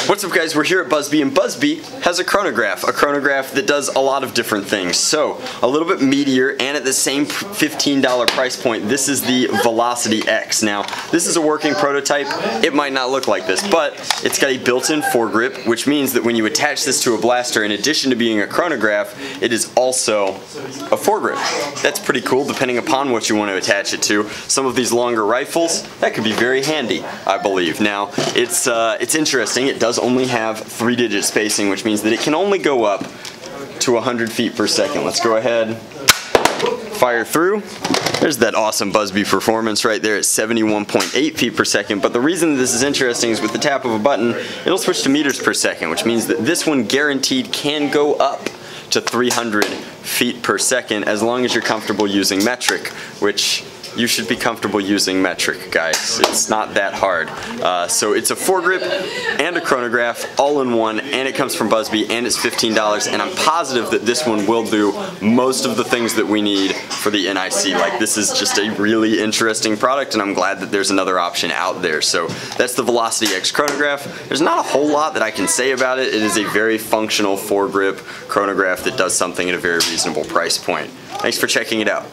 What's up guys, we're here at Buzzbee, and Buzzbee has a chronograph that does a lot of different things. So, a little bit meatier, and at the same $15 price point, this is the VelocityX. Now, this is a working prototype. It might not look like this, but it's got a built-in foregrip, which means that when you attach this to a blaster, in addition to being a chronograph, it is also a foregrip. That's pretty cool, depending upon what you want to attach it to. Some of these longer rifles, that could be very handy, I believe. Now, it's interesting. It does only have 3-digit spacing, which means that it can only go up to 100 feet per second. Let's go ahead, fire through. There's that awesome Buzzbee Performance right there at 71.8 feet per second. But the reason this is interesting is with the tap of a button, it'll switch to meters per second, which means that this one guaranteed can go up to 300 feet per second as long as you're comfortable using metric, which you should be comfortable using metric, guys. It's not that hard. So it's a foregrip and a chronograph all in one, and it comes from Buzzbee, and it's $15, and I'm positive that this one will do most of the things that we need for the NIC. Like, this is just a really interesting product, and I'm glad that there's another option out there. So that's the VelocityX chronograph. There's not a whole lot that I can say about it. It is a very functional foregrip chronograph that does something at a very reasonable price point. Thanks for checking it out.